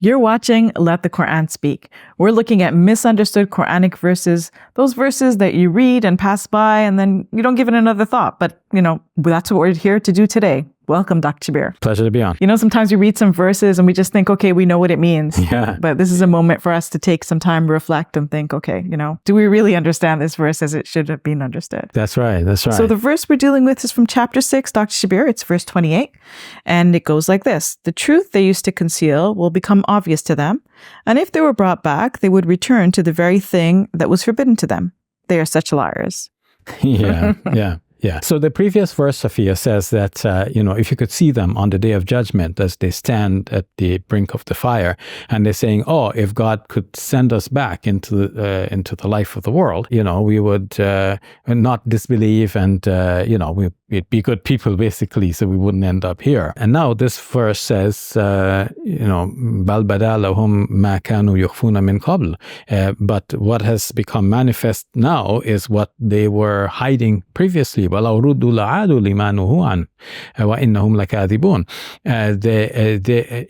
You're watching Let the Quran Speak. We're looking at misunderstood Quranic verses, those verses that you read and pass by and then you don't give it another thought. But, that's what we're here to do today. Welcome, Dr. Shabir. Pleasure to be on. Sometimes we read some verses and we just think, okay, we know what it means. Yeah. But this is a moment for us to take some time, reflect and think, okay, do we really understand this verse as it should have been understood? That's right. So the verse we're dealing with is from chapter 6, Dr. Shabir. It's verse 28. And it goes like this. The truth they used to conceal will become obvious to them. And if they were brought back, they would return to the very thing that was forbidden to them. They are such liars. Yeah. So the previous verse, Sophia, says that, if you could see them on the day of judgment as they stand at the brink of the fire, and they're saying, if God could send us back into the life of the world, we would not disbelieve and, we'd be good people, basically, so we wouldn't end up here. And now this verse says, بَلْ بَدَا لَهُمْ مَا كَانُوا يُخْفُونَ مِنْ قَبْلُ. But what has become manifest now is what they were hiding previously. وَلَوْ رُدُّوا لَعَادُوا لِمَا نُهُوا عَنْهُ وَإِنَّهُمْ لَكَاذِبُونَ.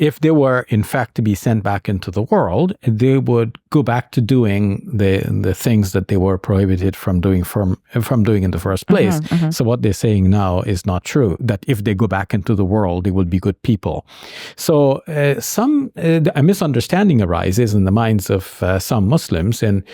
If they were, in fact, to be sent back into the world, they would go back to doing the things that they were prohibited from doing in the first place. So what they're saying now is not true, that if they go back into the world, they will be good people. So a misunderstanding arises in the minds of some Muslims in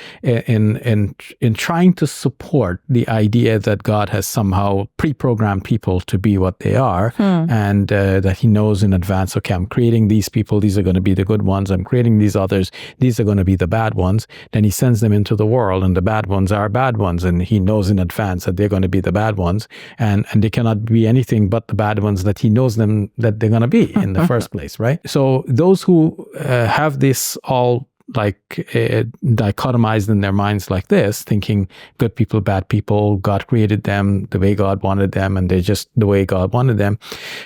trying to support the idea that God has somehow pre-programmed people to be what they are, and that he knows in advance, okay, I'm creating these people, these are going to be the good ones, I'm creating these others, these are going to be the bad ones. Then he sends them into the world, and the bad ones are bad ones, and he knows in advance that they're going to be the bad ones, and they cannot be anything but the bad ones that he knows them that they're going to be in the first place, right? So those who have this all dichotomized in their minds like this, thinking good people, bad people, God created them the way God wanted them, and they're just the way God wanted them.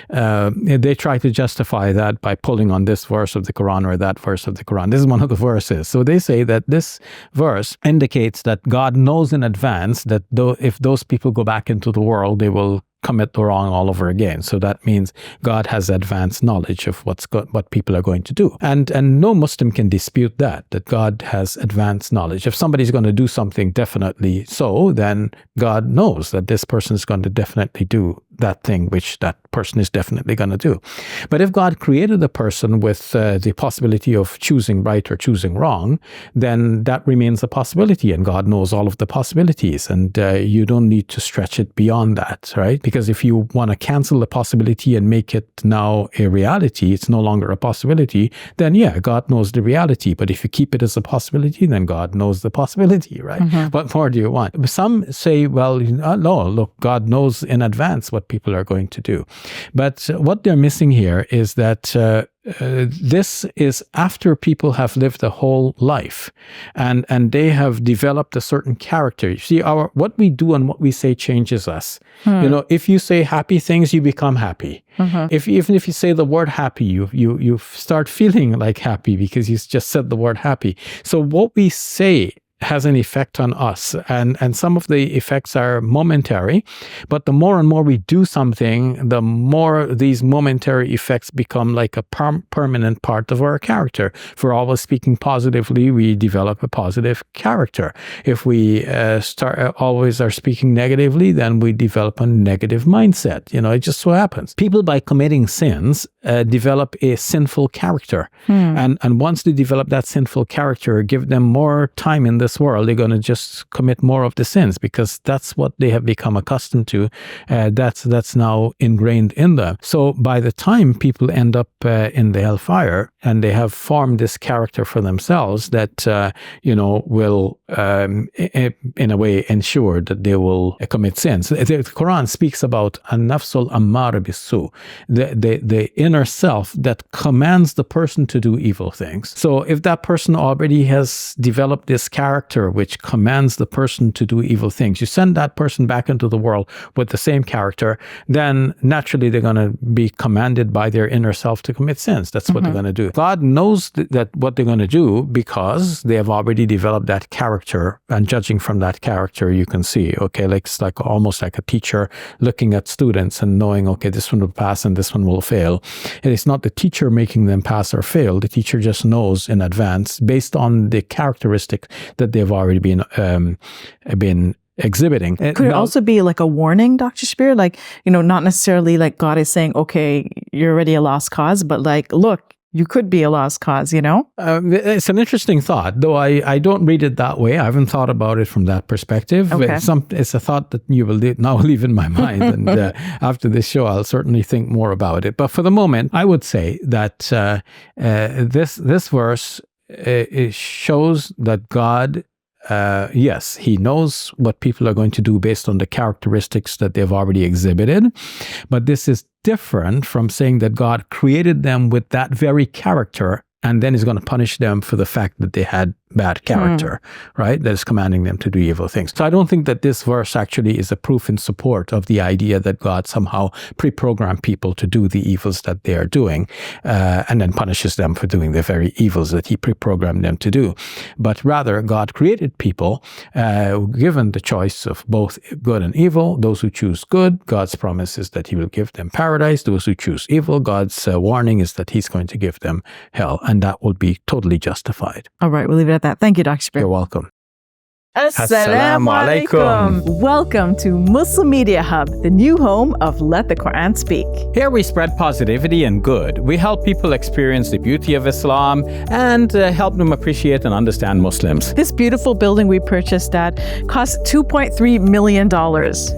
They try to justify that by pulling on this verse of the Quran or that verse of the Quran. This is one of the verses. So they say that this verse indicates that God knows in advance that if those people go back into the world, they will commit the wrong all over again. So that means God has advanced knowledge of what people are going to do. And no Muslim can dispute that God has advanced knowledge. If somebody's going to do something definitely so, then God knows that this person is going to definitely do that thing which that person is definitely going to do. But if God created a person with the possibility of choosing right or choosing wrong, then that remains a possibility, and God knows all of the possibilities, and you don't need to stretch it beyond that, right? Because if you want to cancel the possibility and make it now a reality, it's no longer a possibility, then God knows the reality. But if you keep it as a possibility, then God knows the possibility, right? What more do you want? Some say, well, no, look, God knows in advance what people are going to do. But what they're missing here is that this is after people have lived a whole life and they have developed a certain character. You see, what we do and what we say changes us. If you say happy things, you become happy. Even if you say the word happy, you start feeling like happy because you just said the word happy. So what we say has an effect on us, and some of the effects are momentary, but the more and more we do something, the more these momentary effects become like a permanent part of our character. If we're always speaking positively, we develop a positive character. If we always are speaking negatively, then we develop a negative mindset. It just so happens. People, by committing sins, develop a sinful character, and once they develop that sinful character, give them more time in this world, they're going to just commit more of the sins because that's what they have become accustomed to. That's now ingrained in them. So by the time people end up in the hellfire and they have formed this character for themselves that will in a way ensure that they will commit sins. The Quran speaks about an-nafsul ammara bis-su, the inner self that commands the person to do evil things. So if that person already has developed this character character which commands the person to do evil things, you send that person back into the world with the same character, then naturally they're going to be commanded by their inner self to commit sins. That's what they're going to do. God knows that what they're going to do because they have already developed that character, and judging from that character, you can see, okay, like it's like almost like a teacher looking at students and knowing, okay, this one will pass and this one will fail. And it's not the teacher making them pass or fail. The teacher just knows in advance based on the characteristic that they've already been exhibiting. Could it also be like a warning, Dr. Shabir? Like, not necessarily like God is saying, okay, you're already a lost cause, but like, look, you could be a lost cause, It's an interesting thought, though I don't read it that way. I haven't thought about it from that perspective. Okay. It's a thought that you will now leave in my mind. And after this show, I'll certainly think more about it. But for the moment, I would say that this verse it shows that God, yes, he knows what people are going to do based on the characteristics that they've already exhibited. But this is different from saying that God created them with that very character and then is going to punish them for the fact that they had bad character, right? That is commanding them to do evil things. So I don't think that this verse actually is a proof in support of the idea that God somehow pre-programmed people to do the evils that they are doing and then punishes them for doing the very evils that he pre-programmed them to do. But rather, God created people given the choice of both good and evil. Those who choose good, God's promise is that he will give them paradise. Those who choose evil, God's warning is that he's going to give them hell, and that will be totally justified. All right, we'll leave it at that. Thank you, Dr. Shabir. You're welcome. Assalamu alaikum. Welcome to Muslim Media Hub, the new home of Let the Quran Speak. Here we spread positivity and good. We help people experience the beauty of Islam and help them appreciate and understand Muslims. This beautiful building we purchased, Dad, cost $2.3 million.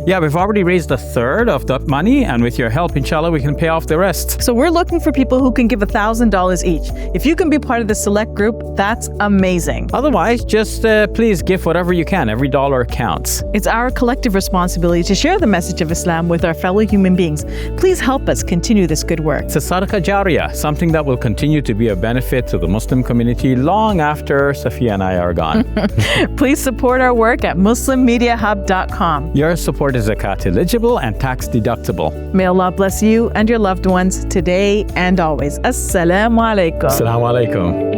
Yeah, we've already raised a third of that money, and with your help, inshallah, we can pay off the rest. So we're looking for people who can give $1,000 each. If you can be part of the select group, that's amazing. Otherwise, just please give whatever you can. Every dollar counts. It's our collective responsibility to share the message of Islam with our fellow human beings. Please help us continue this good work. It's a sadaqah jariyah, something that will continue to be a benefit to the Muslim community long after Safiya and I are gone. Please support our work at muslimmediahub.com. Your support is zakat eligible and tax deductible. May Allah bless you and your loved ones today and always. Assalamu alaikum. Assalamu alaikum.